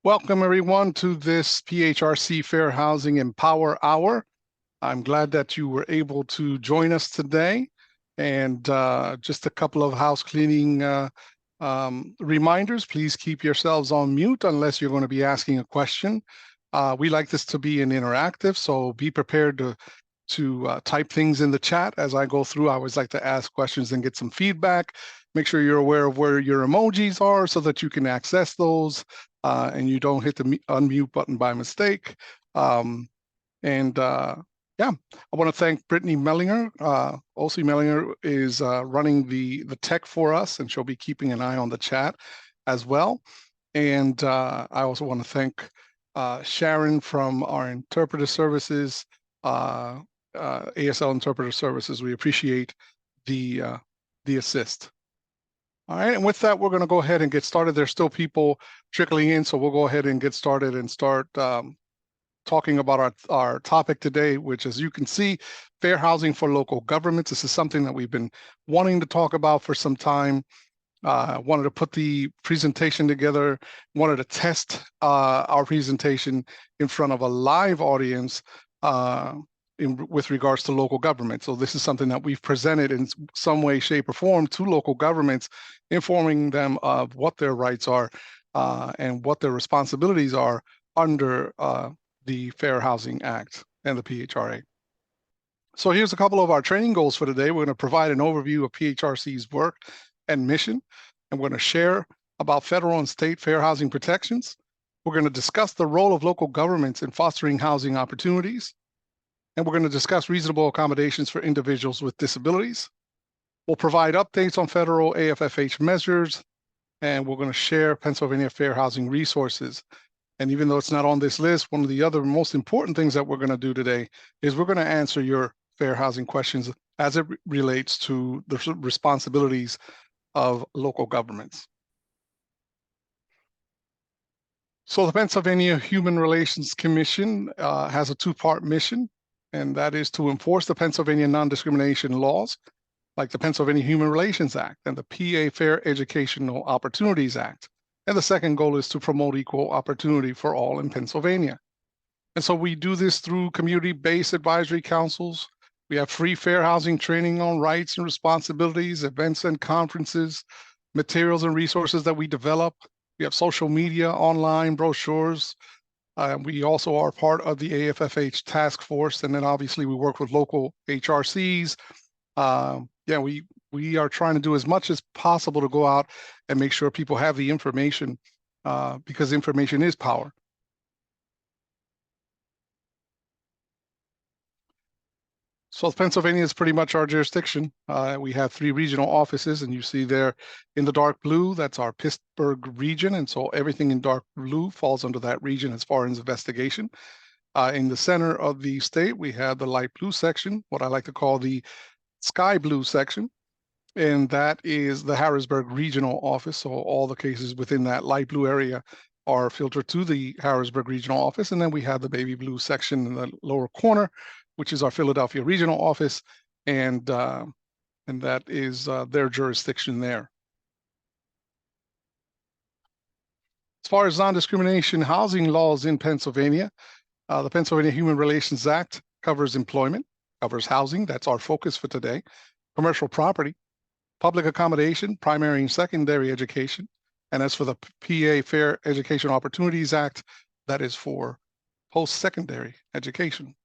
Welcome everyone to this PHRC Fair Housing and Power Hour. I'm glad that you were able to join us today. And just a couple of house cleaning reminders. Please keep yourselves on mute unless you're going to be asking a question. We like this to be an interactive, so be prepared to type things in the chat as I go through. I always like to ask questions and get some feedback. Make sure you're aware of where your emojis are so that you can access those and you don't hit the unmute button by mistake. Yeah, I want to thank Brittany Mellinger. OC Mellinger is running the tech for us, and she'll be keeping an eye on the chat as well. And I also want to thank Sharon from our interpreter services, ASL Interpreter Services. We appreciate the assist. All right, and with that, we're going to go ahead and get started. There's still people trickling in, so we'll go ahead and get started and start talking about our topic today, which, as you can see, fair housing for local governments. This is something that we've been wanting to talk about for some time. Wanted to put the presentation together, wanted to test our presentation in front of a live audience with regards to local government. So this is something that we've presented in some way, shape, or form to local governments, informing them of what their rights are and what their responsibilities are under the Fair Housing Act and the PHRA. So here's a couple of our training goals for today. We're going to provide an overview of PHRC's work and mission, and we're going to share about federal and state fair housing protections. We're going to discuss the role of local governments in fostering housing opportunities, and we're going to discuss reasonable accommodations for individuals with disabilities. We'll provide updates on federal AFFH measures, and we're going to share Pennsylvania fair housing resources. And even though it's not on this list, one of the other most important things that we're going to do today is we're going to answer your fair housing questions as it relates to the responsibilities of local governments. So the Pennsylvania Human Relations Commission has a two-part mission, and that is to enforce the Pennsylvania non-discrimination laws, like the Pennsylvania Human Relations Act and the PA Fair Educational Opportunities Act. And the second goal is to promote equal opportunity for all in Pennsylvania. And so we do this through community-based advisory councils. We have free fair housing training on rights and responsibilities, events and conferences, materials and resources that we develop. We have social media, online brochures. We also are part of the AFFH task force. And then obviously we work with local HRCs. We are trying to do as much as possible to go out and make sure people have the information because information is power. So Pennsylvania is pretty much our jurisdiction. We have 3 regional offices, and you see there in the dark blue, that's our Pittsburgh region. And so everything in dark blue falls under that region as far as investigation. In the center of the state, we have the light blue section, what I like to call the sky blue section. And that is the Harrisburg Regional Office. So all the cases within that light blue area are filtered to the Harrisburg Regional Office. And then we have the baby blue section in the lower corner, which is our Philadelphia Regional Office. And that is their jurisdiction there. As far as non-discrimination housing laws in Pennsylvania, the Pennsylvania Human Relations Act covers employment, covers housing. That's our focus for today. Commercial property, public accommodation, primary and secondary education. And as for the PA Fair Education Opportunities Act, that is for post-secondary education.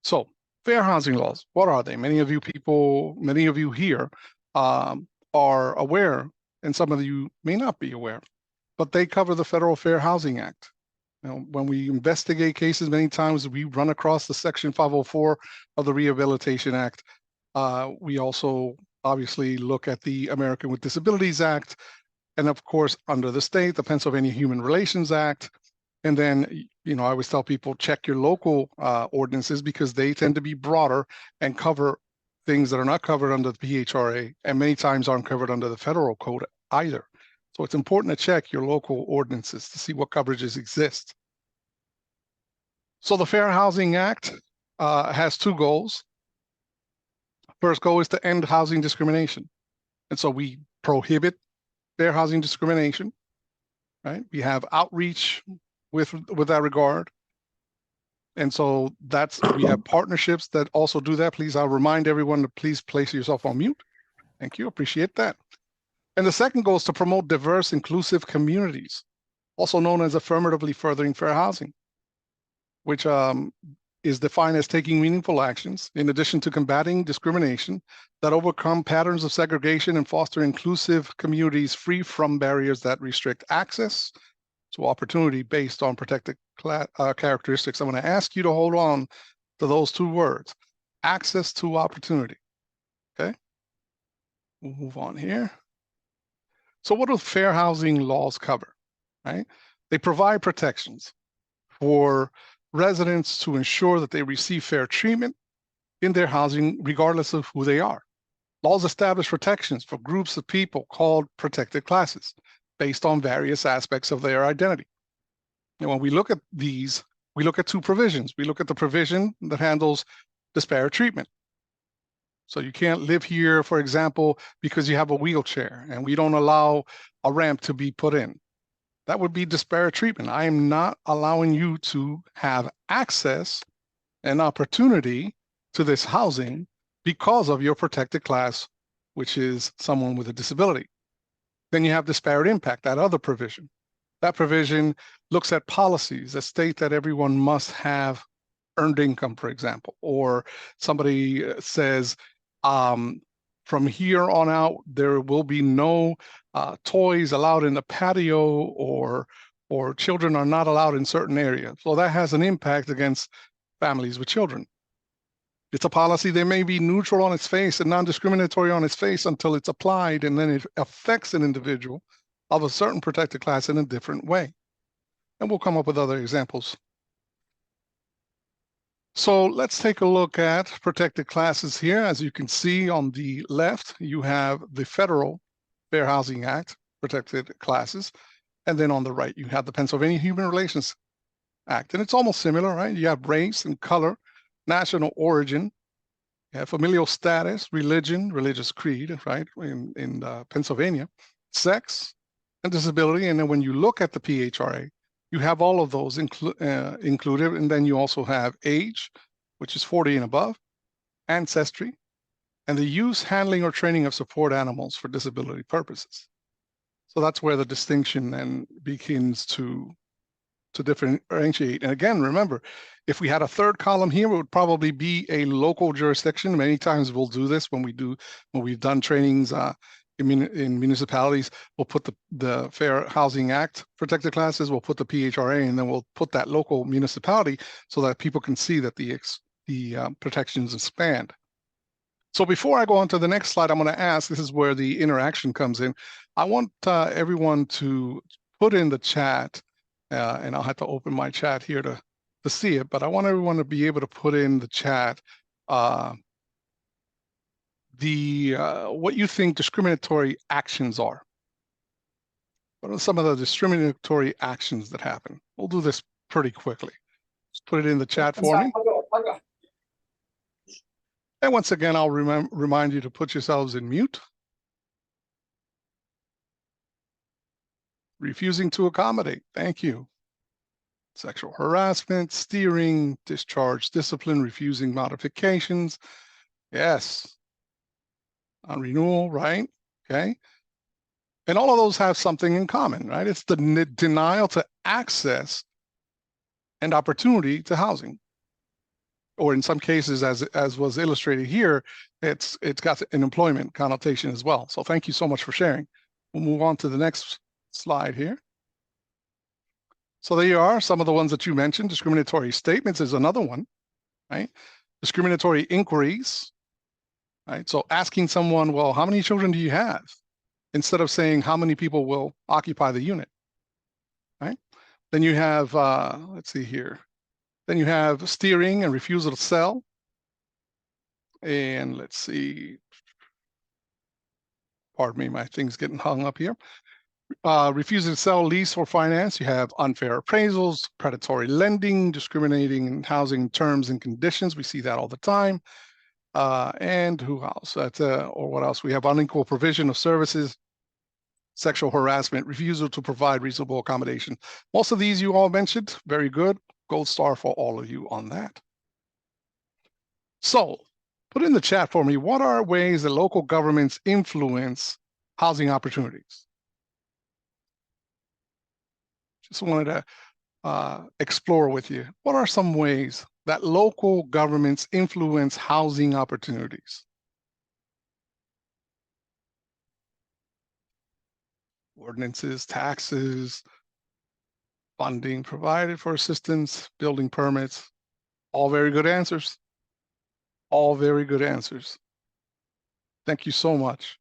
So fair housing laws, what are they? Many of you here are aware, and some of you may not be aware, but they cover the Federal Fair Housing Act. Now, when we investigate cases, many times we run across the Section 504 of the Rehabilitation Act. We also obviously look at the American with Disabilities Act, and of course, under the state, the Pennsylvania Human Relations Act. And then, I always tell people, check your local ordinances because they tend to be broader and cover things that are not covered under the PHRA and many times aren't covered under the federal code either. So it's important to check your local ordinances to see what coverages exist. So the Fair Housing Act has 2 goals. First goal is to end housing discrimination. And so we prohibit fair housing discrimination. right? We have outreach with that regard. And so we have partnerships that also do that. Please, I'll remind everyone to please place yourself on mute. Thank you, appreciate that. And the second goal is to promote diverse, inclusive communities, also known as affirmatively furthering fair housing, which is defined as taking meaningful actions in addition to combating discrimination that overcome patterns of segregation and foster inclusive communities free from barriers that restrict access to opportunity based on protected characteristics. I'm going to ask you to hold on to those two words, access to opportunity. Okay, we'll move on here. So what do fair housing laws cover, right? They provide protections for residents to ensure that they receive fair treatment in their housing, regardless of who they are. Laws establish protections for groups of people called protected classes based on various aspects of their identity. And when we look at these, we look at two provisions. We look at the provision that handles disparate treatment. So you can't live here, for example, because you have a wheelchair and we don't allow a ramp to be put in. That would be disparate treatment. I am not allowing you to have access and opportunity to this housing because of your protected class, which is someone with a disability. Then you have disparate impact, that other provision. That provision looks at policies that state that everyone must have earned income, for example, or somebody says, from here on out, there will be no toys allowed in the patio, or children are not allowed in certain areas. So that has an impact against families with children. It's a policy that may be neutral on its face and non-discriminatory on its face until it's applied, and then it affects an individual of a certain protected class in a different way. And we'll come up with other examples. So let's take a look at protected classes here. As you can see on the left, you have the Federal Fair Housing Act, protected classes. And then on the right, you have the Pennsylvania Human Relations Act. And it's almost similar, right? You have race and color, national origin, you have familial status, religion, religious creed, right, in Pennsylvania, sex, and disability. And then when you look at the PHRA, you have all of those included, and then you also have age, which is 40 and above, ancestry, and the use, handling, or training of support animals for disability purposes. So that's where the distinction then begins to differentiate. And again, remember, if we had a third column here, it would probably be a local jurisdiction. Many times we'll do this when we've done trainings in municipalities. We'll put the Fair Housing Act protected classes, we'll put the PHRA, and then we'll put that local municipality so that people can see that the protections expand. So before I go on to the next slide, I'm going to ask, this is where the interaction comes in. I want everyone to put in the chat, and I'll have to open my chat here to see it, but I want everyone to be able to put in the chat what you think discriminatory actions are. What are some of the discriminatory actions that happen? We'll do this pretty quickly. Just put it in the chat for me. And once again, I'll remind you to put yourselves in mute. Refusing to accommodate. Thank you. Sexual harassment, steering, discharge, discipline, refusing modifications. Yes. On renewal, right? Okay. And all of those have something in common, right? It's the denial to access and opportunity to housing. Or in some cases, as was illustrated here, it's got an employment connotation as well. So thank you so much for sharing. We'll move on to the next slide here. So there you are, some of the ones that you mentioned. Discriminatory statements is another one, right? Discriminatory inquiries, right? So asking someone, well, how many children do you have? Instead of saying how many people will occupy the unit, right? Then you have, let's see here. Then you have steering and refusal to sell. And let's see, pardon me, my thing's getting hung up here. Refusing to sell, lease, or finance. You have unfair appraisals, predatory lending, discriminating in housing terms and conditions. We see that all the time. And who else? Or what else? We have unequal provision of services sexual harassment, refusal to provide reasonable accommodation. Most of these you all mentioned, very good. Gold star for all of you on that. So put in the chat for me, what are ways that local governments influence housing opportunities? Just wanted to explore with you. What are some ways that local governments influence housing opportunities? Ordinances, taxes, funding provided for assistance, building permits. All very good answers. All very good answers. Thank you so much.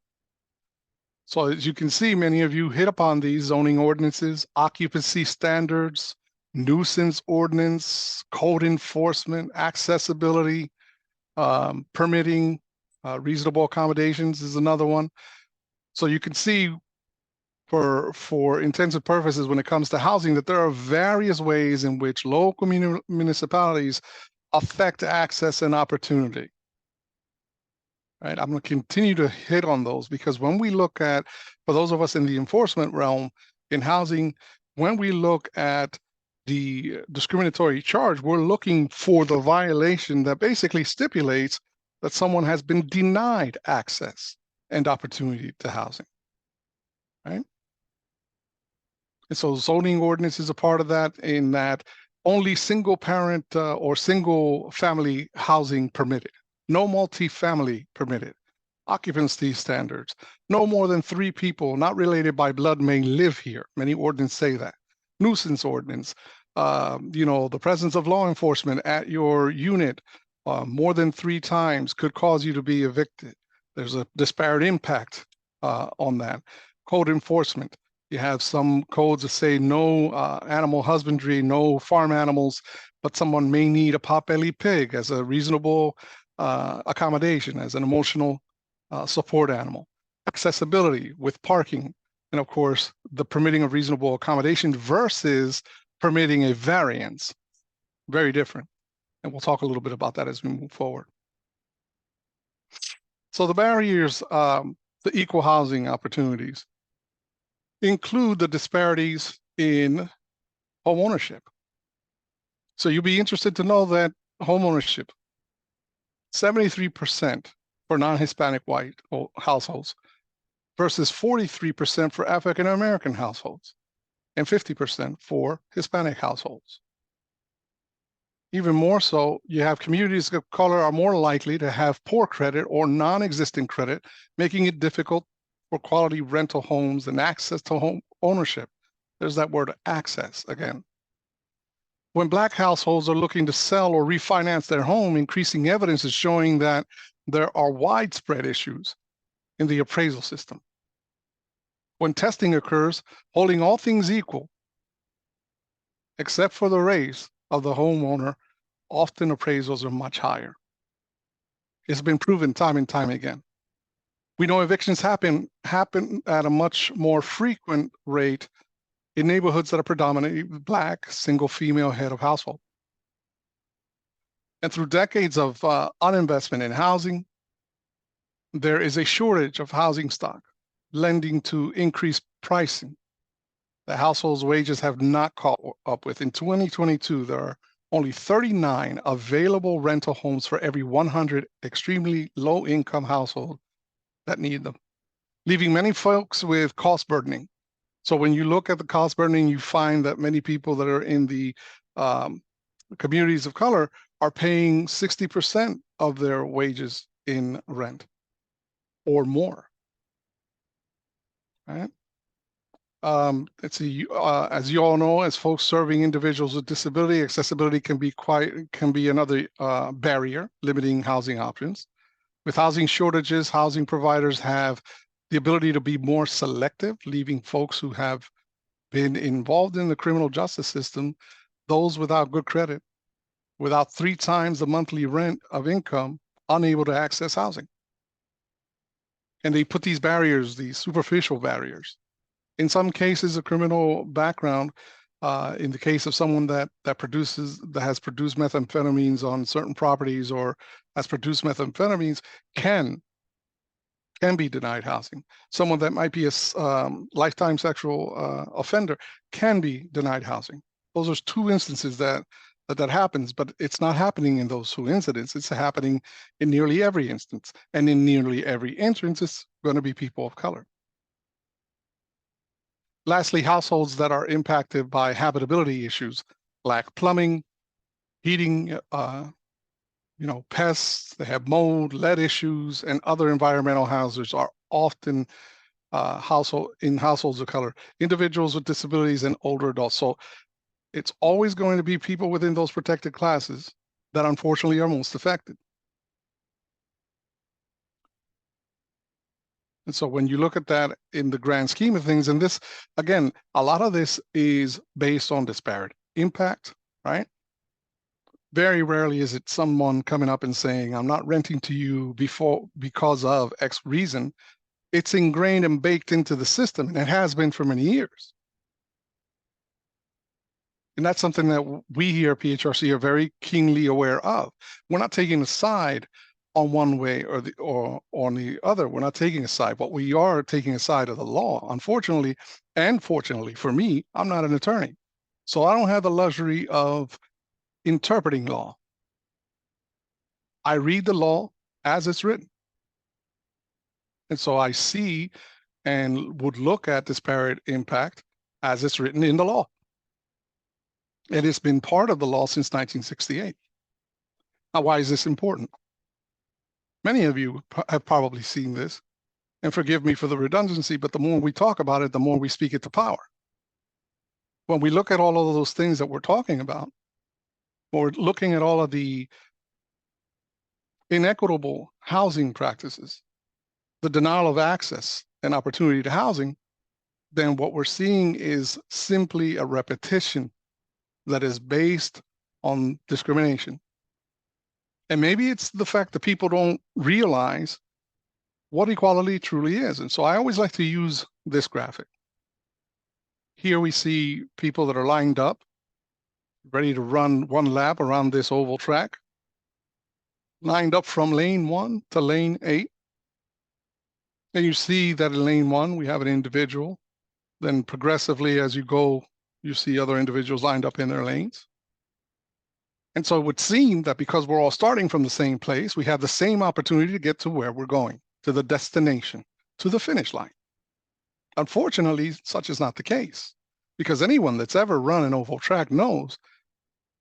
So as you can see, many of you hit upon these: zoning ordinances, occupancy standards, nuisance ordinance, code enforcement, accessibility, permitting, reasonable accommodations is another one. So you can see, for intensive purposes, when it comes to housing, that there are various ways in which local municipalities affect access and opportunity. Right? I'm going to continue to hit on those, because when we look at, for those of us in the enforcement realm in housing, when we look at the discriminatory charge, we're looking for the violation that basically stipulates that someone has been denied access and opportunity to housing. Right? And so zoning ordinance is a part of that, in that only single parent or single family housing permitted. No multifamily permitted. Occupancy standards. No more than 3 people not related by blood may live here. Many ordinances say that. Nuisance ordinance. The presence of law enforcement at your unit more than 3 times could cause you to be evicted. There's a disparate impact on that. Code enforcement. You have some codes that say no animal husbandry, no farm animals, but someone may need a potbelly pig as a reasonable accommodation, as an emotional support animal. Accessibility with parking, and of course, the permitting of reasonable accommodation versus permitting a variance. Very different. And we'll talk a little bit about that as we move forward. So the barriers to equal housing opportunities include the disparities in home ownership. So you'll be interested to know that home ownership, 73% for non-Hispanic white households versus 43% for African American households and 50% for Hispanic households. Even more so, you have communities of color are more likely to have poor credit or non-existent credit, making it difficult for quality rental homes and access to home ownership. There's that word access again. When Black households are looking to sell or refinance their home, increasing evidence is showing that there are widespread issues in the appraisal system. When testing occurs, holding all things equal, except for the race of the homeowner, often appraisals are much higher. It's been proven time and time again. We know evictions happen at a much more frequent rate in neighborhoods that are predominantly Black, single female head of household. And through decades of uninvestment in housing, there is a shortage of housing stock, lending to increased pricing that households' wages have not caught up with. In 2022, there are only 39 available rental homes for every 100 extremely low-income households that need them, leaving many folks with cost burdening. So when you look at the cost burdening, you find that many people that are in the communities of color are paying 60% of their wages in rent or more. Right? Let's see. As you all know, as folks serving individuals with disability, accessibility can be another barrier limiting housing options. With housing shortages, housing providers have the ability to be more selective, leaving folks who have been involved in the criminal justice system, those without good credit, without 3 times the monthly rent of income, unable to access housing. And they put these barriers, these superficial barriers. In some cases, a criminal background, in the case of someone that has produced methamphetamines on certain properties or has produced methamphetamines, can can be denied housing. Someone that might be a lifetime sexual offender can be denied housing. Those are two instances that happens, but it's not happening in those two incidents. It's happening in nearly every instance. And in nearly every instance, it's going to be people of color. Lastly, households that are impacted by habitability issues, lack plumbing, heating, pests, they have mold, lead issues, and other environmental hazards are often households of color, individuals with disabilities, and older adults. So it's always going to be people within those protected classes that unfortunately are most affected. And so when you look at that in the grand scheme of things, and this, again, a lot of this is based on disparate impact, right? Very rarely is it someone coming up and saying, I'm not renting to you because of X reason. It's ingrained and baked into the system, and it has been for many years. And that's something that we here at PHRC are very keenly aware of. We're not taking a side on one way or on the other. We're not taking a side, but we are taking a side of the law. Unfortunately, and fortunately for me, I'm not an attorney. So I don't have the luxury of interpreting law. I read the law as it's written. And so I see and would look at disparate impact as it's written in the law. And it's been part of the law since 1968. Now, why is this important? Many of you have probably seen this, and forgive me for the redundancy, but the more we talk about it, the more we speak it to power. When we look at all of those things that we're talking about, or looking at all of the inequitable housing practices, the denial of access and opportunity to housing, then what we're seeing is simply a repetition that is based on discrimination. And maybe it's the fact that people don't realize what equality truly is. And so I always like to use this graphic. Here we see people that are lined up, ready to run one lap around this oval track, lined up from lane 1 to lane 8. And you see that in lane 1, we have an individual. Then progressively, as you go, you see other individuals lined up in their lanes. And so it would seem that because we're all starting from the same place, we have the same opportunity to get to where we're going, to the destination, to the finish line. Unfortunately, such is not the case, because anyone that's ever run an oval track knows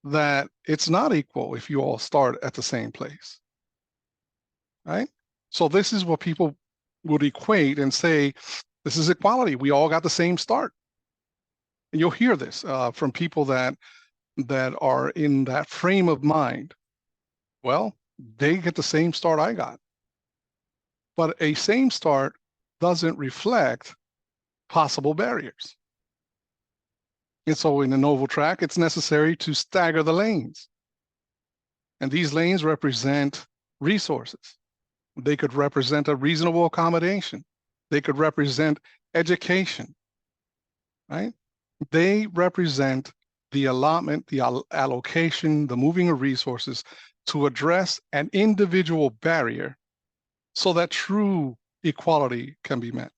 that it's not equal if you all start at the same place, right? So this is what people would equate and say, this is equality. We all got the same start. And you'll hear this from people that are in that frame of mind. Well, they get the same start I got. But a same start doesn't reflect possible barriers. And so in an oval track, it's necessary to stagger the lanes. And these lanes represent resources. They could represent a reasonable accommodation. They could represent education, right? They represent the allotment, the allocation, the moving of resources to address an individual barrier so that true equality can be met.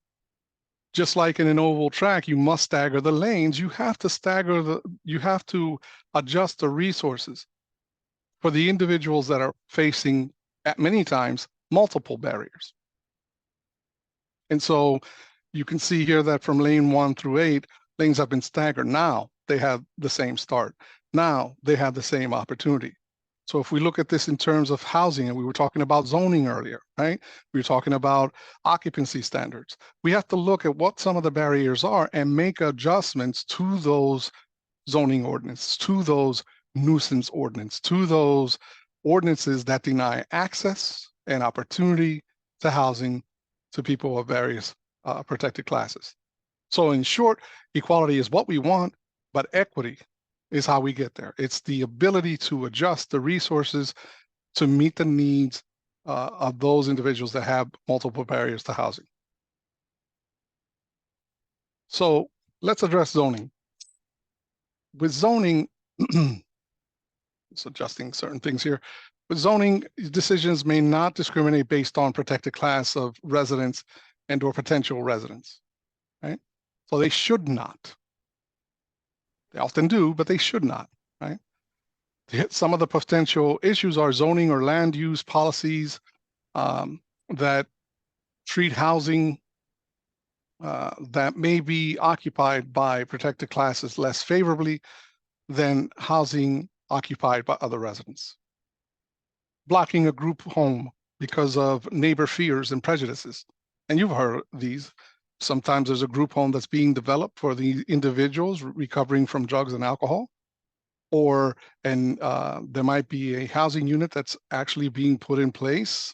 Just like in an oval track, you must stagger the lanes. You have to adjust the resources for the individuals that are facing, at many times, multiple barriers. And so you can see here that from lane 1 through 8, lanes have been staggered. Now they have the same start. Now they have the same opportunity. So if we look at this in terms of housing, and we were talking about zoning earlier, right? We were talking about occupancy standards. We have to look at what some of the barriers are and make adjustments to those zoning ordinances, to those nuisance ordinances, to those ordinances that deny access and opportunity to housing to people of various protected classes. So in short, equality is what we want, but equity is how we get there. It's the ability to adjust the resources to meet the needs of those individuals that have multiple barriers to housing. So let's address zoning. With zoning, just adjusting certain things here. But zoning decisions may not discriminate based on protected class of residents and or potential residents, right? So they should not. They often do, but they should not, right? Some of the potential issues are zoning or land use policies that treat housing that may be occupied by protected classes less favorably than housing occupied by other residents. Blocking a group home because of neighbor fears and prejudices. And you've heard these. Sometimes there's a group home that's being developed for the individuals recovering from drugs and alcohol, or there might be a housing unit that's actually being put in place.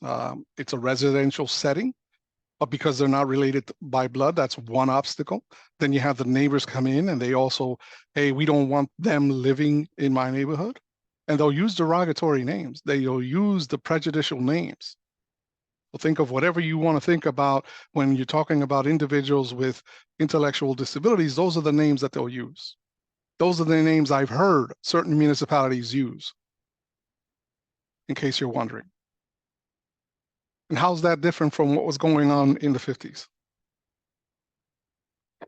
It's a residential setting, but because they're not related by blood, that's one obstacle. Then you have the neighbors come in and they also, hey, we don't want them living in my neighborhood. And they'll use derogatory names. They'll use the prejudicial names. So think of whatever you want to think about when you're talking about individuals with intellectual disabilities. Those are the names that they'll use. Those are the names I've heard certain municipalities use, in case you're wondering. And how's that different from what was going on in the 50s?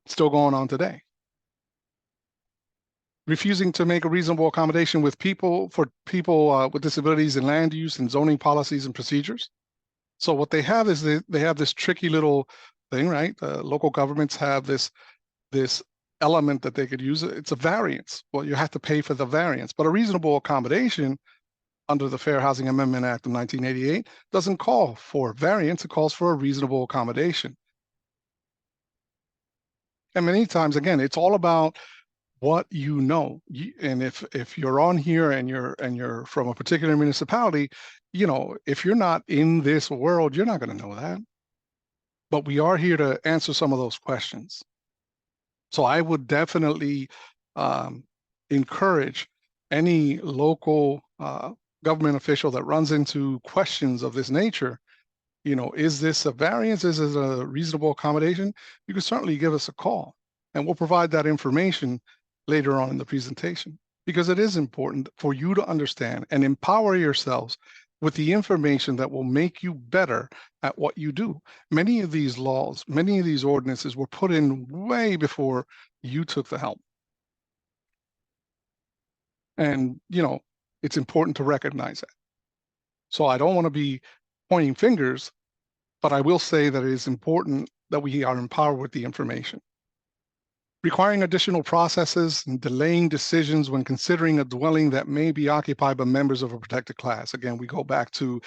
Still going on today. Refusing to make a reasonable accommodation with people with disabilities in land use and zoning policies and procedures. So what they have is they have this tricky little thing, right? Local governments have this element that they could use. It's a variance. Well, you have to pay for the variance, but a reasonable accommodation under the Fair Housing Amendment Act of 1988 doesn't call for variance. It calls for a reasonable accommodation. And many times, again, it's all about what you know. And if you're on here and you're from a particular municipality, you know, if you're not in this world, you're not going to know that. But we are here to answer some of those questions. So I would definitely encourage any local government official that runs into questions of this nature, you know, is this a variance? Is this a reasonable accommodation? You can certainly give us a call and we'll provide that information later on in the presentation, because it is important for you to understand and empower yourselves with the information that will make you better at what you do. Many of these laws, many of these ordinances were put in way before you took the helm. And, you know, it's important to recognize that. So I don't want to be pointing fingers, but I will say that it is important that we are empowered with the information. Requiring additional processes and delaying decisions when considering a dwelling that may be occupied by members of a protected class. Again, we go back to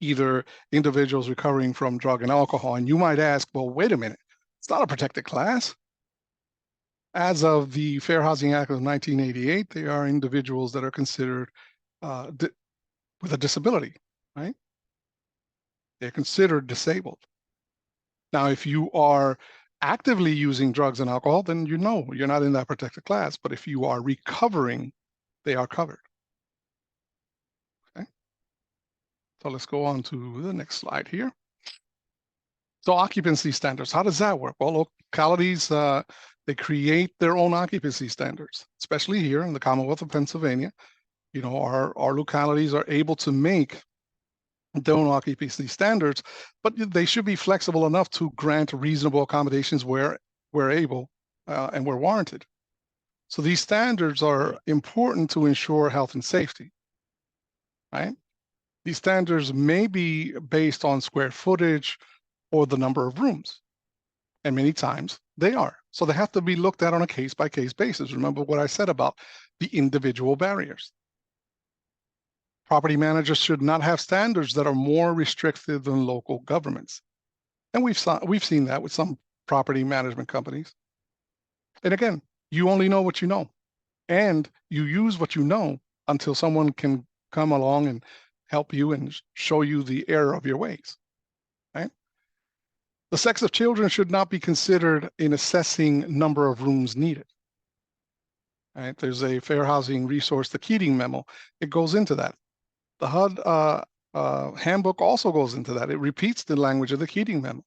either individuals recovering from drug and alcohol. And you might ask, well, wait a minute, it's not a protected class. As of the Fair Housing Act of 1988, they are individuals that are considered with a disability, right? They're considered disabled. Now, if you are actively using drugs and alcohol, then you know you're not in that protected class. But if you are recovering, they are covered. Okay. So let's go on to the next slide here. So occupancy standards, how does that work? Well, localities, they create their own occupancy standards, especially here in the Commonwealth of Pennsylvania. You know, our localities are able to make their own occupancy standards, but they should be flexible enough to grant reasonable accommodations where we're able and where warranted. So these standards are important to ensure health and safety, right? These standards may be based on square footage or the number of rooms, and many times they are. So they have to be looked at on a case-by-case basis. Remember what I said about the individual barriers. Property managers should not have standards that are more restrictive than local governments. And we've seen that with some property management companies. And again, you only know what you know. And you use what you know until someone can come along and help you and show you the error of your ways, right? The sex of children should not be considered in assessing number of rooms needed. Right? There's a fair housing resource, the Keating memo. It goes into that. The HUD handbook also goes into that. It repeats the language of the Keating memo.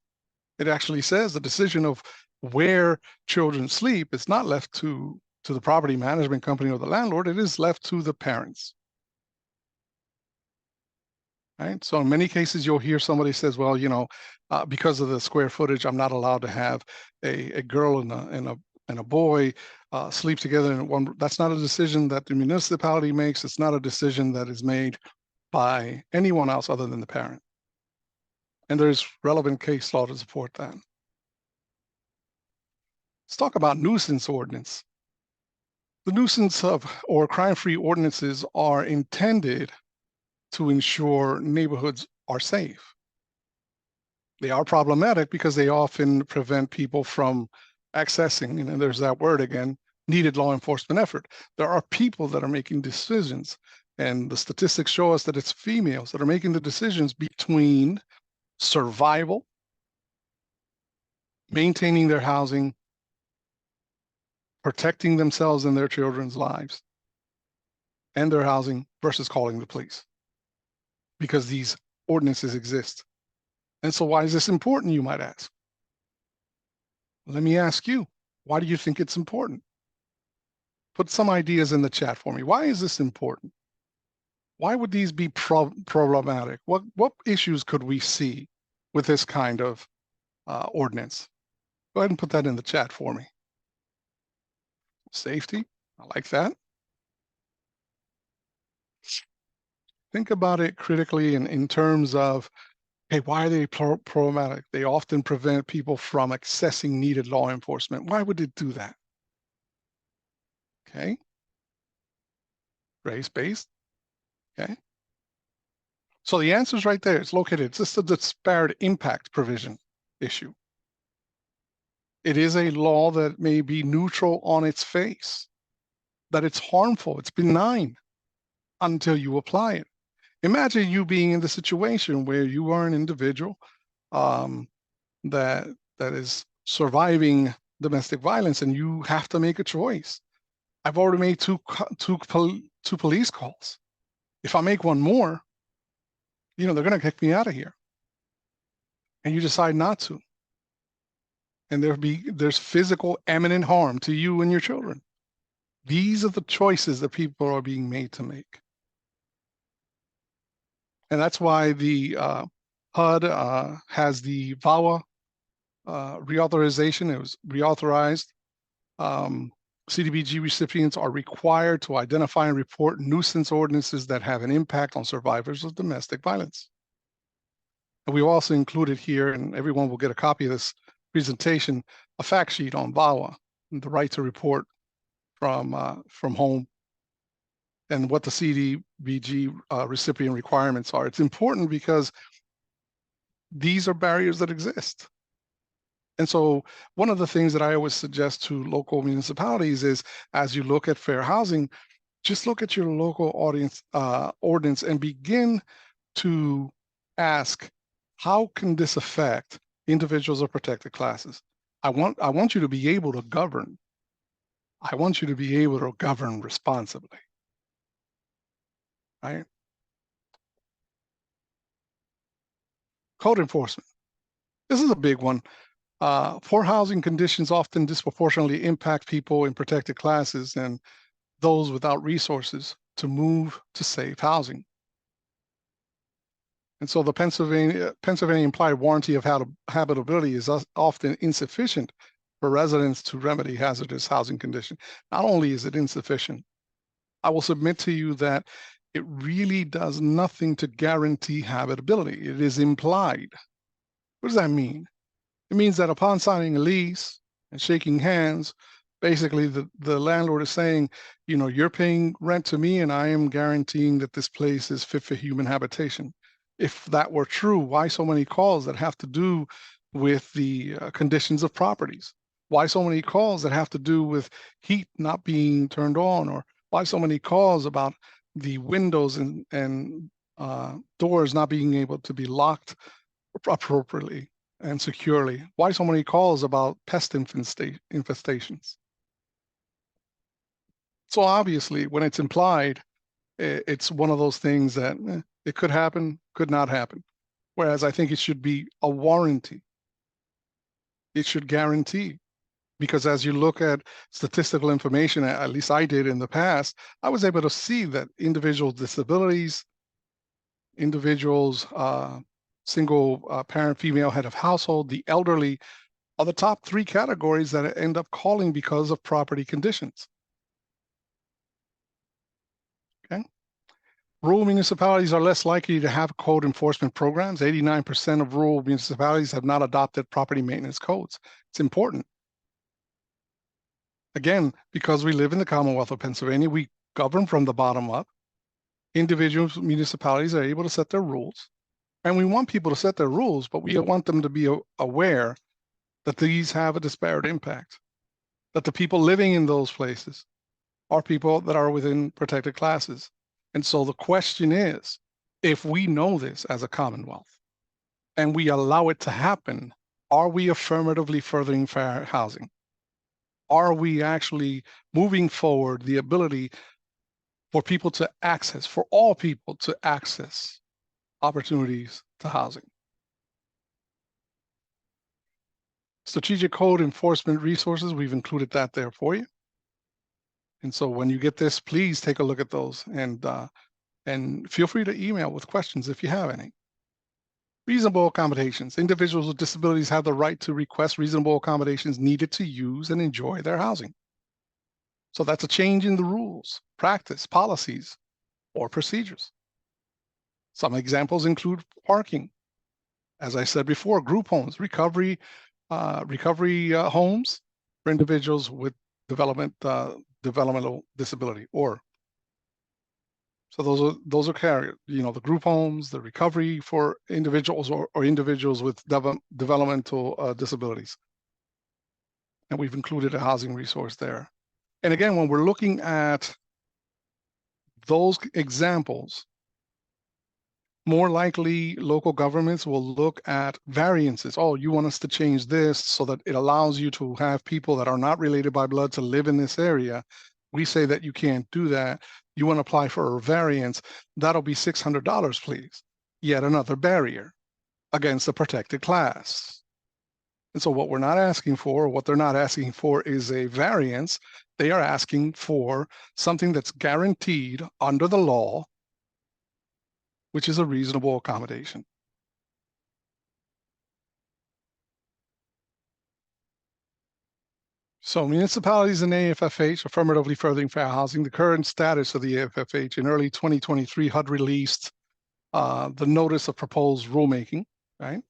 It actually says the decision of where children sleep is not left to the property management company or the landlord. It is left to the parents. right? So in many cases, you'll hear somebody says, well, because of the square footage, I'm not allowed to have a girl and a boy sleep together in one. That's not a decision that the municipality makes. It's not a decision that is made by anyone else other than the parent. And there's relevant case law to support that. Let's talk about nuisance ordinance. The nuisance or crime-free ordinances are intended to ensure neighborhoods are safe. They are problematic because they often prevent people from accessing, and there's that word again, needed law enforcement effort. There are people that are making decisions, and the statistics show us that it's females that are making the decisions between survival, maintaining their housing, protecting themselves and their children's lives and their housing versus calling the police, because these ordinances exist. And so why is this important, you might ask? Let me ask you, why do you think it's important? Put some ideas in the chat for me. Why is this important? Why would these be problematic? What issues could we see with this kind of ordinance? Go ahead and put that in the chat for me. Safety, I like that. Think about it critically in terms of, hey, why are they problematic? They often prevent people from accessing needed law enforcement. Why would it do that? Okay. Race-based. Okay. So the answer is right there. It's located. It's just a disparate impact provision issue. It is a law that may be neutral on its face, that it's harmful, it's benign until you apply it. Imagine you being in the situation where you are an individual that is surviving domestic violence, and you have to make a choice. I've already made two police calls. If I make one more, they're going to kick me out of here. And you decide not to. And there's physical imminent harm to you and your children. These are the choices that people are being made to make. And that's why the HUD has the VAWA reauthorization. It was reauthorized. CDBG recipients are required to identify and report nuisance ordinances that have an impact on survivors of domestic violence. And we've also included here, and everyone will get a copy of this presentation, a fact sheet on VAWA, the right to report from home, and what the CDBG recipient requirements are. It's important because these are barriers that exist. And so one of the things that I always suggest to local municipalities is, as you look at fair housing, just look at your local ordinance and begin to ask, how can this affect individuals of protected classes? I want you to be able to govern. I want you to be able to govern responsibly, right? Code enforcement. This is a big one. Poor housing conditions often disproportionately impact people in protected classes and those without resources to move to safe housing. And so the Pennsylvania implied warranty of habitability is often insufficient for residents to remedy hazardous housing condition. Not only is it insufficient, I will submit to you that it really does nothing to guarantee habitability. It is implied. What does that mean? It means that upon signing a lease and shaking hands, basically the landlord is saying, you're paying rent to me and I am guaranteeing that this place is fit for human habitation. If that were true, why so many calls that have to do with the conditions of properties? Why so many calls that have to do with heat not being turned on? Or why so many calls about the windows and doors not being able to be locked appropriately and securely? Why so many calls about pest infestations? So obviously, when it's implied, it's one of those things that it could happen, could not happen. Whereas I think it should be a warranty. It should guarantee. Because as you look at statistical information, at least I did in the past, I was able to see that individuals' disabilities individuals, single parent, female head of household, the elderly are the top 3 categories that end up calling because of property conditions. Okay. Rural municipalities are less likely to have code enforcement programs. 89% of rural municipalities have not adopted property maintenance codes. It's important. Again, because we live in the Commonwealth of Pennsylvania, we govern from the bottom up. Individual municipalities are able to set their rules. And we want people to set their rules, but we want them to be aware that these have a disparate impact, that the people living in those places are people that are within protected classes. And so the question is, if we know this as a Commonwealth and we allow it to happen, are we affirmatively furthering fair housing? Are we actually moving forward the ability for people to access, for all people to access opportunities to housing? Strategic code enforcement resources, we've included that there for you. And so when you get this, please take a look at those and feel free to email with questions if you have any. Reasonable accommodations. Individuals with disabilities have the right to request reasonable accommodations needed to use and enjoy their housing. So that's a change in the rules, practice, policies, or procedures. Some examples include parking. As I said before, group homes, recovery homes for individuals with developmental disability, or so those are carried, the group homes, the recovery for individuals or individuals with developmental disabilities. And we've included a housing resource there. And again, when we're looking at those examples, more likely local governments will look at variances. Oh, you want us to change this so that it allows you to have people that are not related by blood to live in this area. We say that you can't do that. You want to apply for a variance, that'll be $600, please. Yet another barrier against the protected class. And so what we're not asking for, what they're not asking for is a variance. They are asking for something that's guaranteed under the law, which is a reasonable accommodation. So municipalities and AFFH affirmatively furthering fair housing. The current status of the AFFH in early 2023, HUD released the notice of proposed rulemaking, right?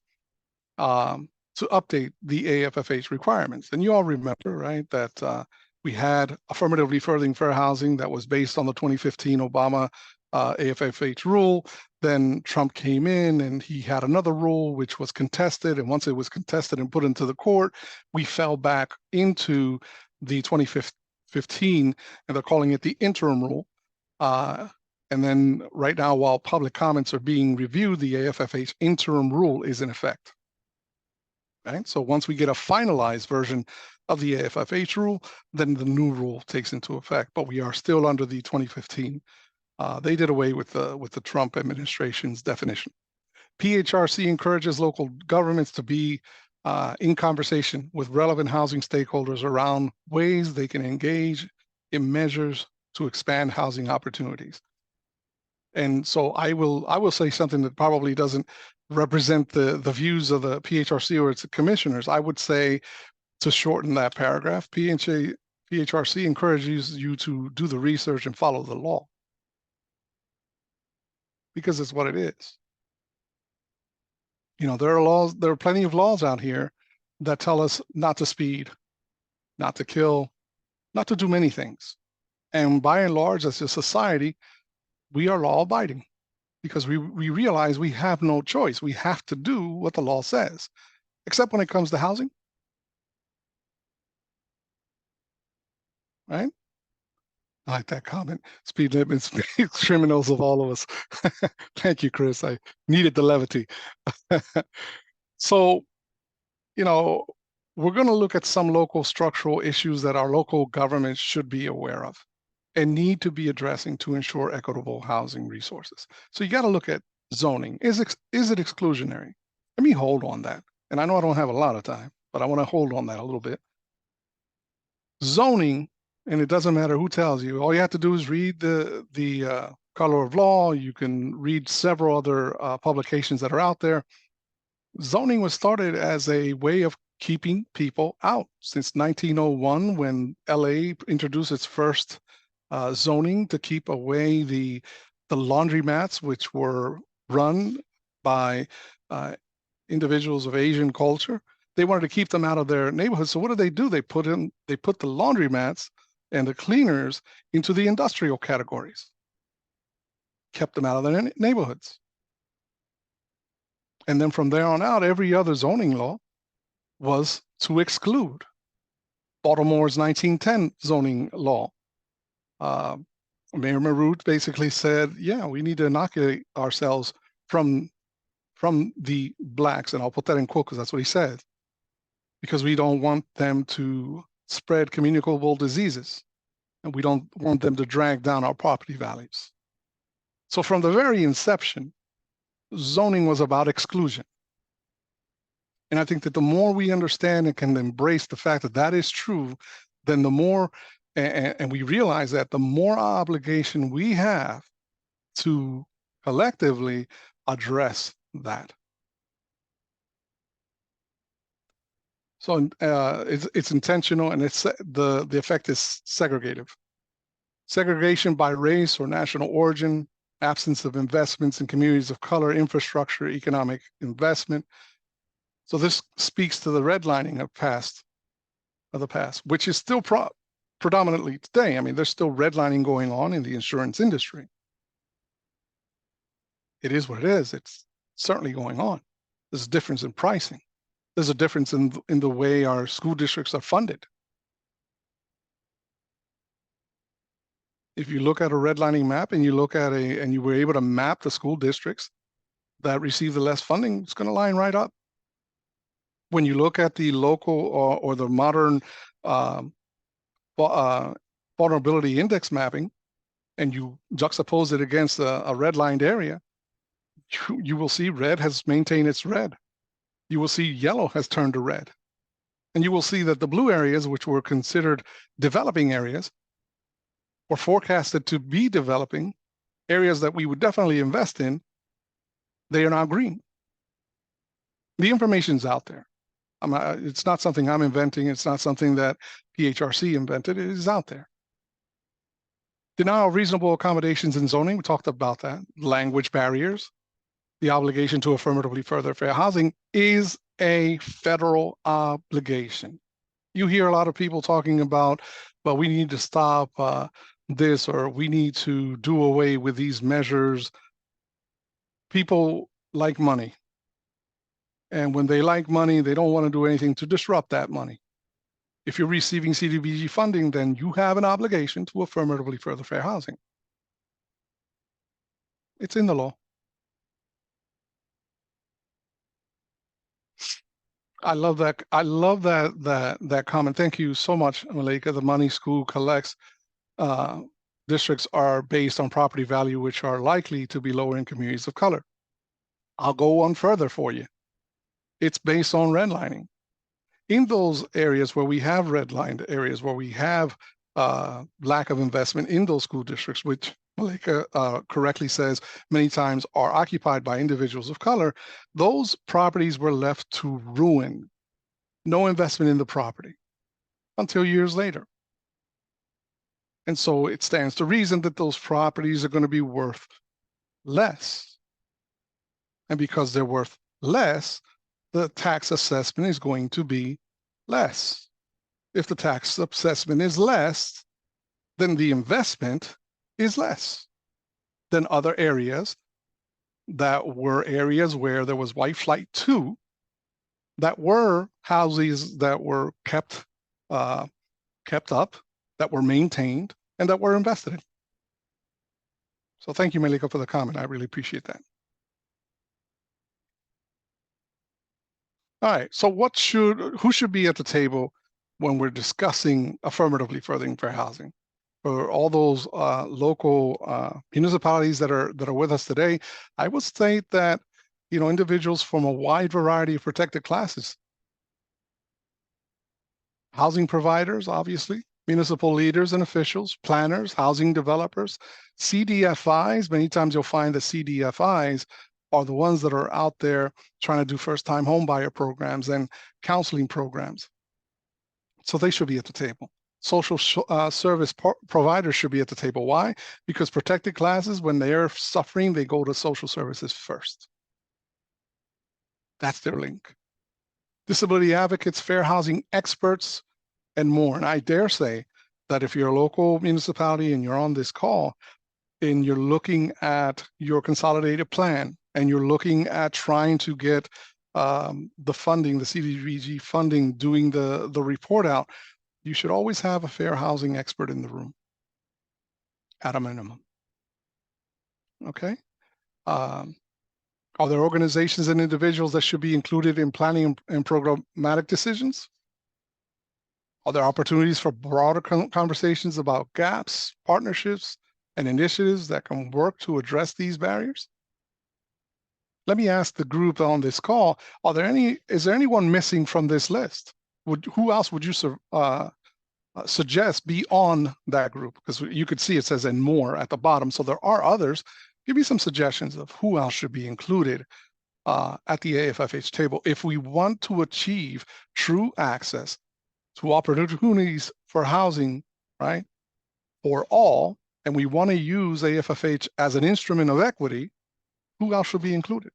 To update the AFFH requirements. And you all remember, right, that we had affirmatively furthering fair housing that was based on the 2015 Obama AFFH rule. Then Trump came in and he had another rule which was contested. And once it was contested and put into the court, we fell back into the 2015, and they're calling it the interim rule. And then right now, while public comments are being reviewed, the AFFH interim rule is in effect. Right? So once we get a finalized version of the AFFH rule, then the new rule takes into effect. But we are still under the 2015. They did away with the Trump administration's definition. PHRC encourages local governments to be in conversation with relevant housing stakeholders around ways they can engage in measures to expand housing opportunities. And so I will say something that probably doesn't represent the views of the PHRC or its commissioners. I would say, to shorten that paragraph, PHRC encourages you to do the research and follow the law, because it's what it is. There are plenty of laws out here that tell us not to speed, not to kill, not to do many things. And by and large, as a society, we are law abiding because we realize we have no choice. We have to do what the law says, except when it comes to housing. Right? I like that comment. Speed limits makes criminals of all of us. Thank you, Chris. I needed the levity. So, we're going to look at some local structural issues that our local governments should be aware of and need to be addressing to ensure equitable housing resources. So you got to look at zoning. Is it exclusionary? Let me hold on that. And I know I don't have a lot of time, but I want to hold on that a little bit. Zoning, and it doesn't matter who tells you, all you have to do is read the Color of Law. You can read several other publications that are out there. Zoning was started as a way of keeping people out since 1901, when LA introduced its first zoning to keep away the laundromats, which were run by individuals of Asian culture. They wanted to keep them out of their neighborhoods. So what did they do? They put the laundromats and the cleaners into the industrial categories, kept them out of their neighborhoods. And then from there on out, every other zoning law was to exclude. Baltimore's 1910 zoning law. Mayor Marut basically said, yeah, we need to inoculate ourselves from the blacks, and I'll put that in quote because that's what he said, because we don't want them to spread communicable diseases, and we don't want them to drag down our property values. So from the very inception, zoning was about exclusion. And I think that the more we understand and can embrace the fact that that is true, then the more, and we realize that the more obligation we have to collectively address that. So it's intentional, and it's the effect is segregative. Segregation by race or national origin, absence of investments in communities of color, infrastructure, economic investment. So this speaks to the redlining of the past, which is still predominantly today. I mean, there's still redlining going on in the insurance industry. It is what it is. It's certainly going on. There's a difference in pricing. There's a difference in the way our school districts are funded. If you look at a redlining map and you look at and you were able to map the school districts that receive the less funding, it's going to line right up. When you look at the local or the modern vulnerability index mapping, and you juxtapose it against a redlined area, you will see red has maintained its red. You will see yellow has turned to red. And you will see that the blue areas, which were considered developing areas, were forecasted to be developing areas that we would definitely invest in. They are now green. The information's out there. It's not something I'm inventing. It's not something that PHRC invented. It is out there. Denial of reasonable accommodations in zoning, we talked about that. Language barriers. The obligation to affirmatively further fair housing is a federal obligation. You hear a lot of people talking about, well, we need to stop this, or we need to do away with these measures. People like money. And when they like money, they don't want to do anything to disrupt that money. If you're receiving CDBG funding, then you have an obligation to affirmatively further fair housing. It's in the law. I love that. I love that comment. Thank you so much, Malika. The money school collects districts are based on property value, which are likely to be lower in communities of color. I'll go one further for you. It's based on redlining. In those areas where we have redlined areas, where we have lack of investment in those school districts, which Malika correctly says many times are occupied by individuals of color, those properties were left to ruin. No investment in the property until years later. And so it stands to reason that those properties are going to be worth less. And because they're worth less, the tax assessment is going to be less. If the tax assessment is less, then the investment is less than other areas that were areas where there was white flight too, that were houses that were kept up, that were maintained, and that were invested in. So thank you, Malika, for the comment. I really appreciate that. All right, so who should be at the table when we're discussing affirmatively furthering fair housing? For all those local municipalities that are with us today, I would state that, you know, individuals from a wide variety of protected classes. Housing providers, obviously, municipal leaders and officials, planners, housing developers, CDFIs. Many times you'll find that CDFIs are the ones that are out there trying to do first-time home buyer programs and counseling programs. So they should be at the table. Social service providers should be at the table. Why? Because protected classes, when they're suffering, they go to social services first. That's their link. Disability advocates, fair housing experts, and more. And I dare say that if you're a local municipality and you're on this call and you're looking at your consolidated plan and you're looking at trying to get the funding, the CDBG funding, doing the report out, you should always have a fair housing expert in the room at a minimum. Okay. Are there organizations and individuals that should be included in planning and programmatic decisions? Are there opportunities for broader conversations about gaps, partnerships, and initiatives that can work to address these barriers? Let me ask the group on this call, is there anyone missing from this list? Who else would you suggest be on that group? Because you could see it says and more at the bottom. So there are others. Give me some suggestions of who else should be included at the AFFH table if we want to achieve true access to opportunities for housing, right, for all, and we want to use AFFH as an instrument of equity. Who else should be included?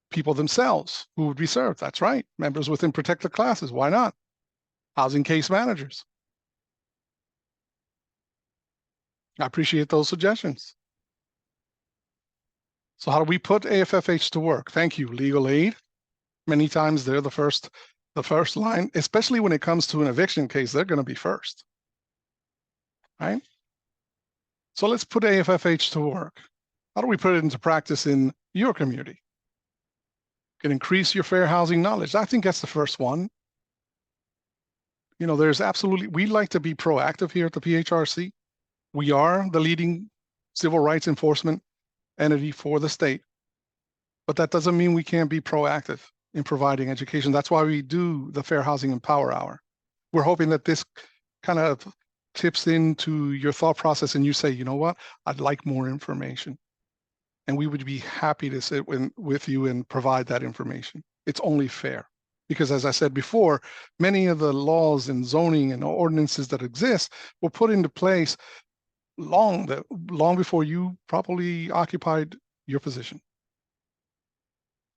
People themselves who would be served. That's right. Members within protected classes. Why not? Housing case managers. I appreciate those suggestions. So how do we put AFFH to work? Thank you, legal aid. Many times they're the first line, especially when it comes to an eviction case, they're going to be first, right? So let's put AFFH to work. How do we put it into practice in your community? Can increase your fair housing knowledge. I think that's the first one. You know, we like to be proactive here at the PHRC. We are the leading civil rights enforcement entity for the state, but that doesn't mean we can't be proactive in providing education. That's why we do the Fair Housing and Power Hour. We're hoping that this kind of tips into your thought process and you say, you know what, I'd like more information. And we would be happy to sit with you and provide that information. It's only fair. Because as I said before, many of the laws and zoning and ordinances that exist were put into place long before you probably occupied your position.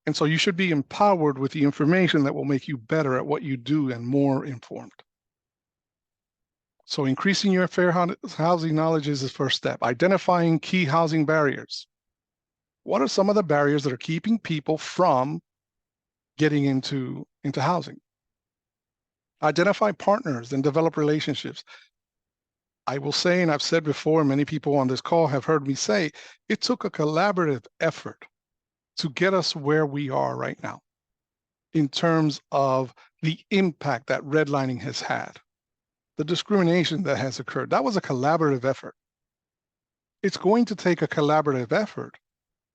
And so you should be empowered with the information that will make you better at what you do and more informed. So increasing your fair housing knowledge is the first step. Identifying key housing barriers. What are some of the barriers that are keeping people from getting into housing? Identify partners and develop relationships. I will say, and I've said before, many people on this call have heard me say, it took a collaborative effort to get us where we are right now in terms of the impact that redlining has had, the discrimination that has occurred. That was a collaborative effort. It's going to take a collaborative effort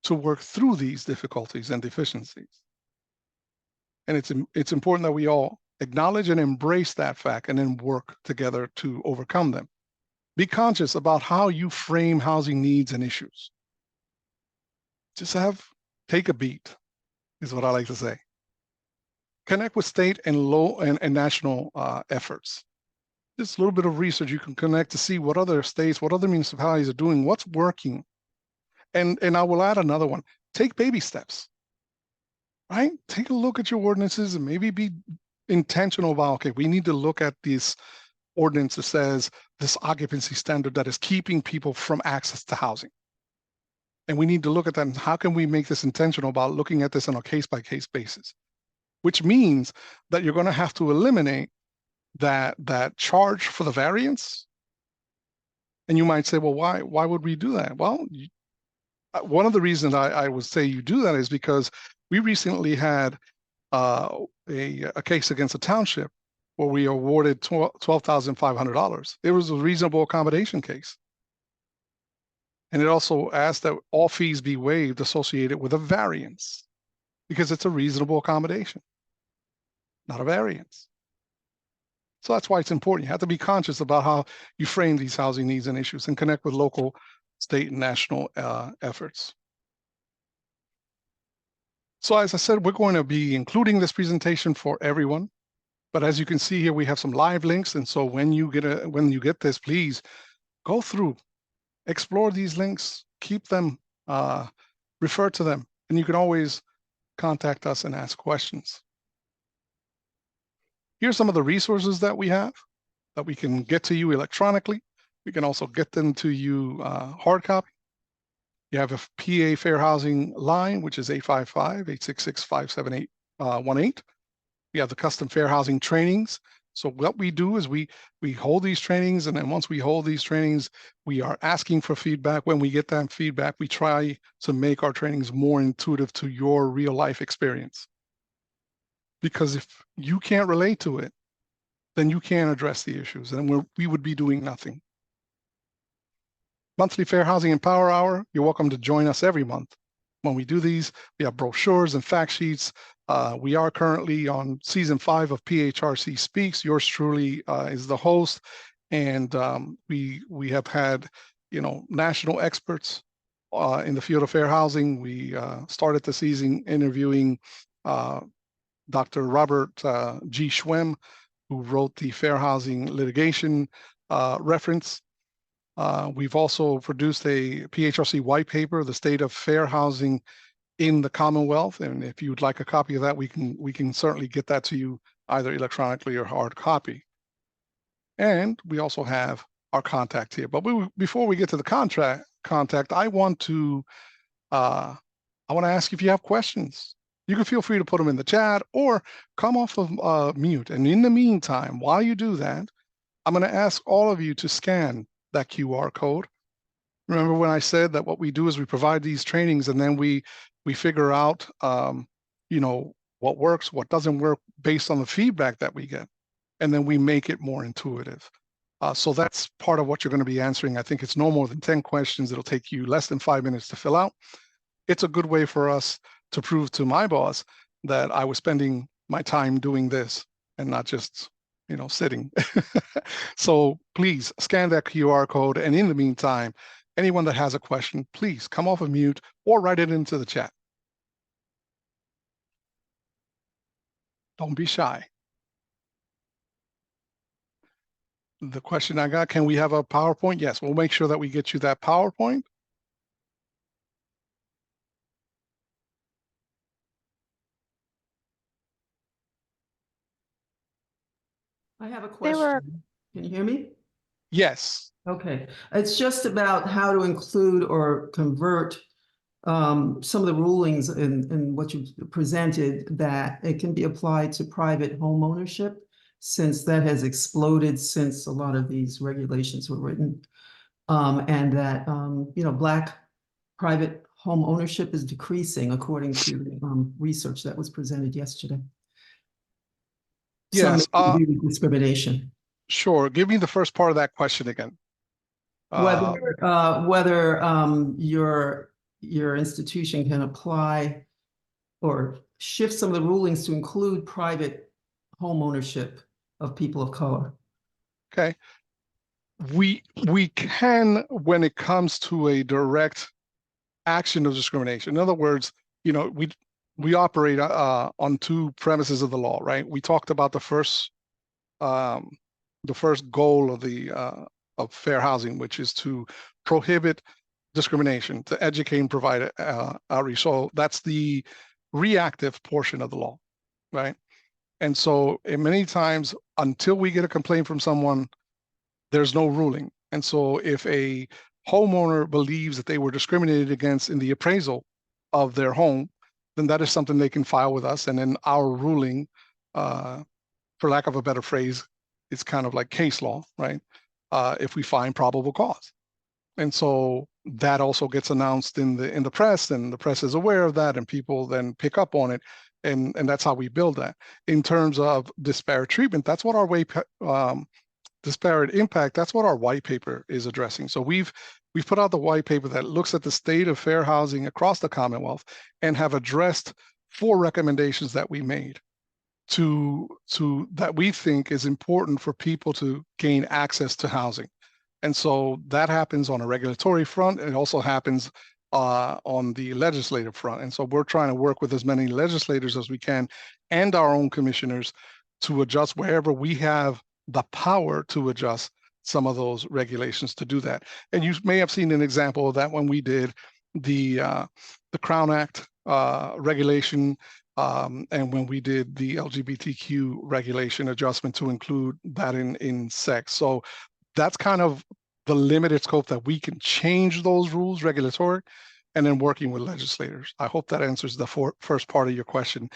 to work through these difficulties and deficiencies. And it's important that we all acknowledge and embrace that fact and then work together to overcome them. Be conscious about how you frame housing needs and issues. Just take a beat, is what I like to say. Connect with state and national efforts. Just a little bit of research you can connect to see what other states, what other municipalities are doing, what's working. And I will add another one. Take baby steps, right? Take a look at your ordinances and maybe be intentional about, okay, we need to look at this ordinance that says this occupancy standard that is keeping people from access to housing. And we need to look at that and how can we make this intentional about looking at this on a case-by-case basis, which means that you're going to have to eliminate that charge for the variance. And you might say, well, why would we do that? Well, one of the reasons I would say you do that is because we recently had a case against a township where we awarded $12,500. It was a reasonable accommodation case. And it also asked that all fees be waived associated with a variance because it's a reasonable accommodation, not a variance. So that's why it's important. You have to be conscious about how you frame these housing needs and issues and connect with local, state, and national efforts. So as I said, we're going to be including this presentation for everyone. But as you can see here, we have some live links. And so when you get this, please go through, explore these links, keep them, refer to them, and you can always contact us and ask questions. Here's some of the resources that we have that we can get to you electronically. We can also get them to you hard copy. You have a PA Fair Housing line, which is 855-866-57818. We have the custom fair housing trainings. So what we do is we hold these trainings, and then once we hold these trainings, we are asking for feedback. When we get that feedback, we try to make our trainings more intuitive to your real life experience. Because if you can't relate to it, then you can't address the issues, and we would be doing nothing. Monthly Fair Housing and Power Hour, you're welcome to join us every month. When we do these, we have brochures and fact sheets. We are currently on season 5 of PHRC Speaks. Yours truly is the host, and we have had, national experts in the field of fair housing. We started the season interviewing Dr. Robert G. Schwem, who wrote the Fair Housing Litigation reference. We've also produced a PHRC white paper, The State of Fair Housing in the Commonwealth. And if you'd like a copy of that, we can certainly get that to you either electronically or hard copy. And we also have our contact here. But before we get to the contact, I want to ask if you have questions. You can feel free to put them in the chat or come off of mute. And in the meantime, while you do that, I'm going to ask all of you to scan that QR code. Remember when I said that what we do is we provide these trainings, and then we figure out, what works, what doesn't work based on the feedback that we get, and then we make it more intuitive. So that's part of what you're going to be answering. I think it's no more than 10 questions. It'll take you less than 5 minutes to fill out. It's a good way for us to prove to my boss that I was spending my time doing this and not just sitting. So please scan that QR code. And in the meantime, anyone that has a question, please come off of mute or write it into the chat. Don't be shy. The question I got, can we have a PowerPoint? Yes, we'll make sure that we get you that PowerPoint. I have a question. Can you hear me? Yes. Okay. It's just about how to include or convert some of the rulings in what you presented, that it can be applied to private home ownership, since that has exploded since a lot of these regulations were written, and that Black private home ownership is decreasing according to research that was presented yesterday. Yes. Discrimination. Sure. Give me the first part of that question again. Whether your institution can apply or shift some of the rulings to include private home ownership of people of color. Okay. We can, when it comes to a direct action of discrimination. In other words, we operate on 2 premises of the law, right? We talked about the first goal of fair housing, which is to prohibit discrimination, to educate and provide outreach. So that's the reactive portion of the law, right? And so many times, until we get a complaint from someone, there's no ruling. And so if a homeowner believes that they were discriminated against in the appraisal of their home, then that is something they can file with us. And then our ruling, for lack of a better phrase, it's kind of like case law, right? If we find probable cause. And so that also gets announced in the press, and the press is aware of that, and people then pick up on it. And that's how we build that. In terms of disparate treatment, that's what our disparate impact, that's what our white paper is addressing. So we've put out the white paper that looks at the state of fair housing across the Commonwealth and have addressed 4 recommendations that we made. that we think is important for people to gain access to housing. And so that happens on a regulatory front. It also happens on the legislative front. And so we're trying to work with as many legislators as we can and our own commissioners to adjust wherever we have the power to adjust some of those regulations to do that. And you may have seen an example of that when we did the Crown Act regulation, and when we did the LGBTQ regulation adjustment to include that in sex. So that's kind of the limited scope that we can change those rules regulatory, and then working with legislators. I hope that answers the first part of your question.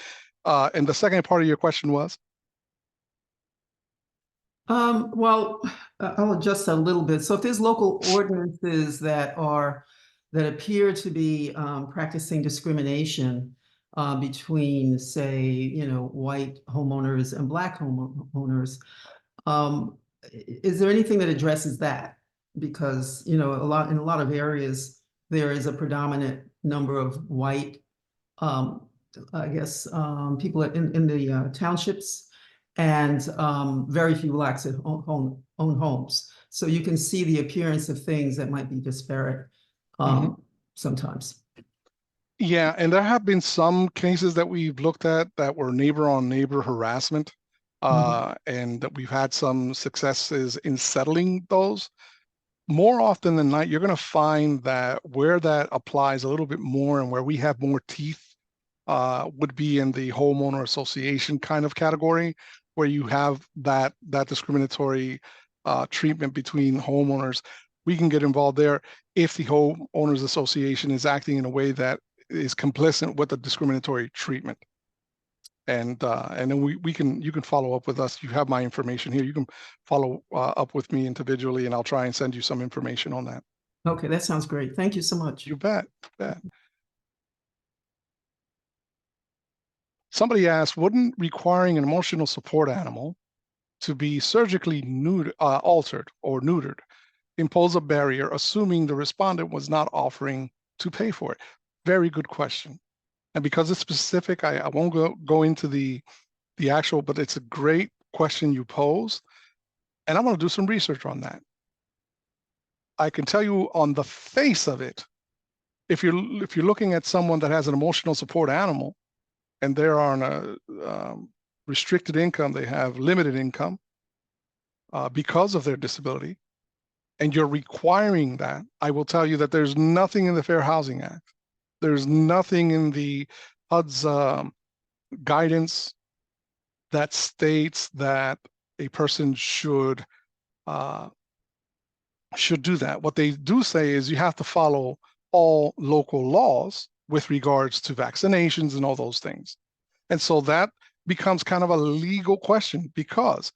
And the second part of your question was? Well, I'll adjust a little bit. So if there's local ordinances that appear to be practicing discrimination between, say, white homeowners and Black homeowners, is there anything that addresses that? Because, in a lot of areas, there is a predominant number of white, I guess, people in the townships, and very few Blacks that own homes. So you can see the appearance of things that might be disparate sometimes. Yeah, and there have been some cases that we've looked at that were neighbor-on-neighbor harassment, and that we've had some successes in settling those. More often than not, you're going to find that where that applies a little bit more and where we have more teeth would be in the homeowner association kind of category, where you have that discriminatory treatment between homeowners. We can get involved there if the homeowners association is acting in a way that is complicit with the discriminatory treatment. And then you can follow up with us. You have my information here. You can follow up with me individually, and I'll try and send you some information on that. Okay, that sounds great. Thank you so much. You bet. Somebody asked, wouldn't requiring an emotional support animal to be surgically altered or neutered impose a barrier, assuming the respondent was not offering to pay for it? Very good question. And because it's specific, I won't go into the actual, but it's a great question you pose. And I'm going to do some research on that. I can tell you on the face of it, if you're looking at someone that has an emotional support animal and they're on a restricted income, they have limited income because of their disability, and you're requiring that, I will tell you that there's nothing in the Fair Housing Act. There's nothing in the HUD's guidance that states that a person should do that. What they do say is you have to follow all local laws with regards to vaccinations and all those things. And so that becomes kind of a legal question, because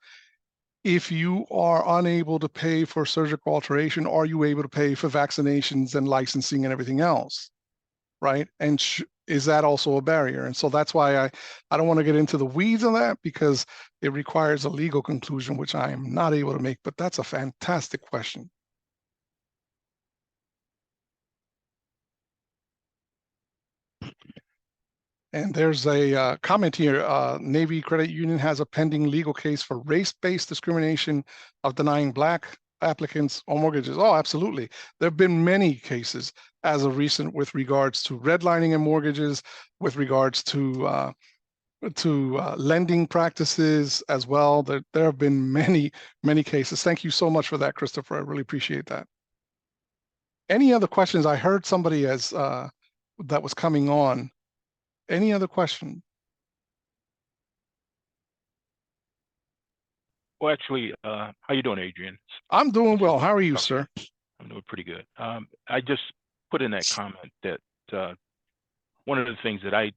if you are unable to pay for surgical alteration, are you able to pay for vaccinations and licensing and everything else? Right? And is that also a barrier? And so that's why I don't want to get into the weeds on that, because it requires a legal conclusion, which I am not able to make, but that's a fantastic question. And there's a comment here. Navy Credit Union has a pending legal case for race-based discrimination of denying Black applicants on mortgages. Oh, absolutely. There have been many cases as of recent with regards to redlining in mortgages, with regards to lending practices as well. There have been many, many cases. Thank you so much for that, Christopher. I really appreciate that. Any other questions? I heard somebody that was coming on. Any other question? Well, actually, how you doing, Adrian? I'm doing well. How are you, sir? I'm doing pretty good. I just put in that comment that one of the things that I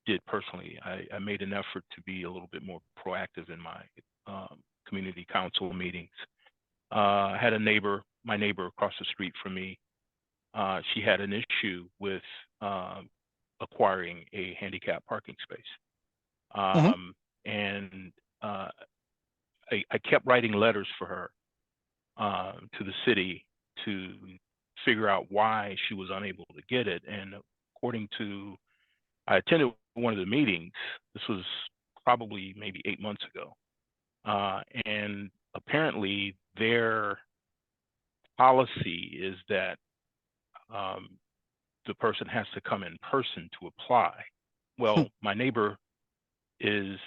did personally, I made an effort to be a little bit more proactive in my community council meetings. I had my neighbor across the street from me. She had an issue with acquiring a handicap parking space. And I kept writing letters for her to the city to figure out why she was unable to get it. And according to, I attended one of the meetings. This was probably maybe 8 months ago. And apparently their policy is that the person has to come in person to apply. Well, my neighbor is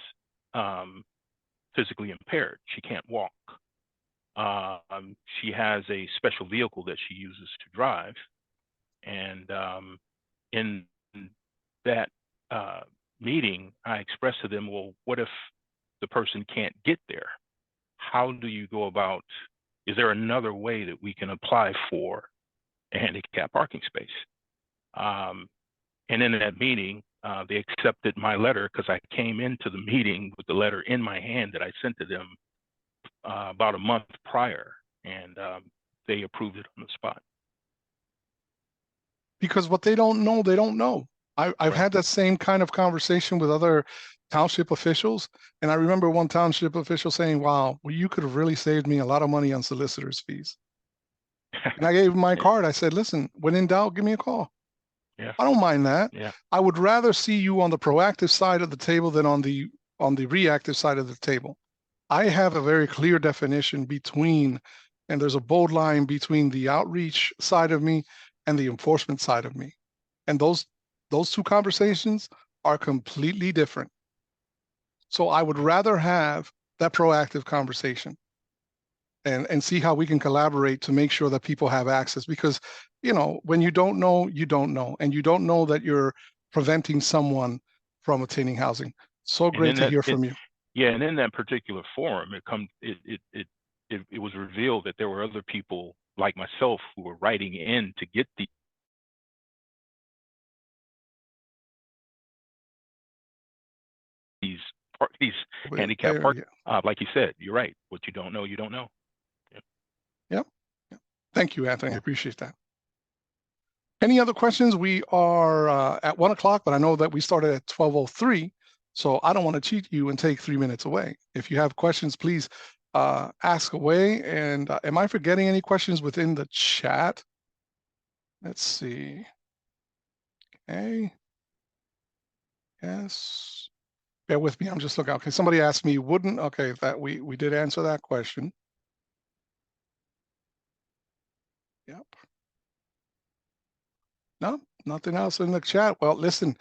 physically impaired. She can't walk. She has a special vehicle that she uses to drive. And in that meeting, I expressed to them, well, what if the person can't get there? How do you go about, is there another way that we can apply for a handicap parking space? And in that meeting, they accepted my letter because I came into the meeting with the letter in my hand that I sent to them about a month prior, and they approved it on the spot. Because what they don't know, they don't know. I've Right. had that same kind of conversation with other township officials. And I remember one township official saying, wow, well, you could have really saved me a lot of money on solicitor's fees. And I gave him my card. I said, listen, when in doubt, give me a call. Yeah. I don't mind that. Yeah. I would rather see you on the proactive side of the table than on the reactive side of the table. I have a very clear definition between, and there's a bold line between the outreach side of me and the enforcement side of me. And those two conversations are completely different. So I would rather have that proactive conversation and see how we can collaborate to make sure that people have access. Because, you know, when you don't know, you don't know. And you don't know that you're preventing someone from attaining housing. So great to hear from you. Yeah, and in that particular forum, it was revealed that there were other people like myself who were writing in to get these handicap park. Like you said, you're right. What you don't know, you don't know. Yep. Thank you, Anthony. I appreciate that. Any other questions? We are at 1 o'clock, but I know that we started at 12:03. So I don't want to cheat you and take 3 minutes away. If you have questions, please ask away. And am I forgetting any questions within the chat? Let's see. Okay. Yes. Bear with me. I'm just looking. Okay. Somebody asked me, wouldn't. Okay. That we did answer that question. Yep. No, nothing else in the chat. Well, listen.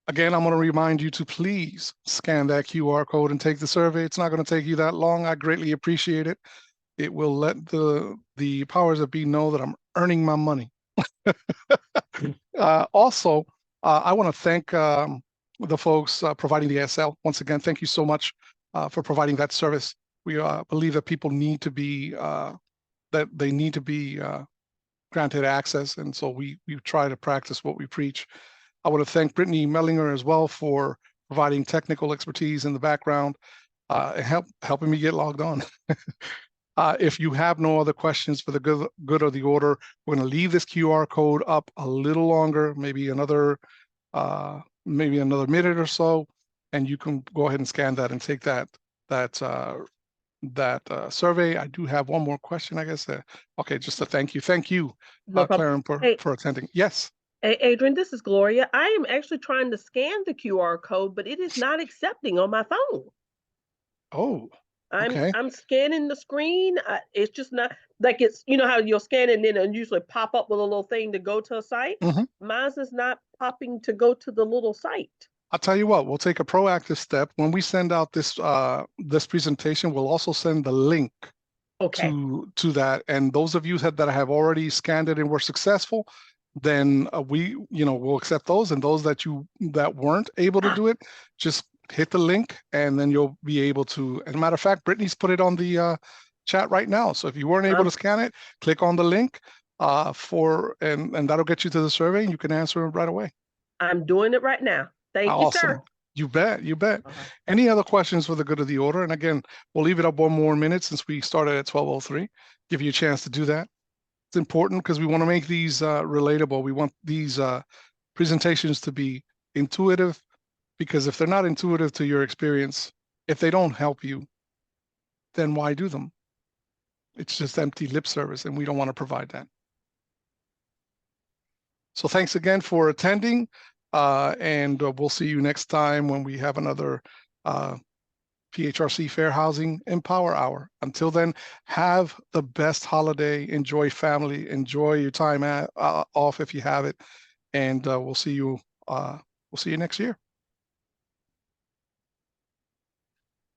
Again, I'm going to remind you to please scan that QR code and take the survey. It's not going to take you that long. I greatly appreciate it. It will let the powers that be know that I'm earning my money. Also, I want to thank the folks providing the SL. Once again, thank you so much for providing that service. We believe that people need to be, granted access. And so we try to practice what we preach. I want to thank Brittany Mellinger as well for providing technical expertise in the background and helping me get logged on. If you have no other questions for the good of the order, we're going to leave this QR code up a little longer, maybe another minute or so, and you can go ahead and scan that and take that survey. I do have one more question, I guess. Okay, just a thank you. Thank you, No Claren, for attending. Yes. Hey, Adrian, this is Gloria. I am actually trying to scan the QR code, but it is not accepting on my phone. Oh, okay. I'm scanning the screen. It's just not like it's, you know how you'll scan and then it'll usually pop up with a little thing to go to a site. Mine's is not popping to go to the little site. I'll tell you what, we'll take a proactive step. When we send out this this presentation, we'll also send the link to that. And those of you that have already scanned it and were successful, then we'll accept those. And those that weren't able to do it, just hit the link and then you'll be able to. As a matter of fact, Brittany's put it on the chat right now. So if you weren't able to scan it, click on the link and that'll get you to the survey and you can answer it right away. I'm doing it right now. Thank you, sir. You bet. Any other questions for the good of the order? And again, we'll leave it up 1 more minute since we started at 12:03. Give you a chance to do that. It's important because we want to make these relatable. We want these presentations to be intuitive, because if they're not intuitive to your experience, if they don't help you, then why do them? It's just empty lip service, and we don't want to provide that. So thanks again for attending, and we'll see you next time when we have another PHRC Fair Housing and Power Hour. Until then, have the best holiday. Enjoy family. Enjoy your time off if you have it. And we'll see you next year.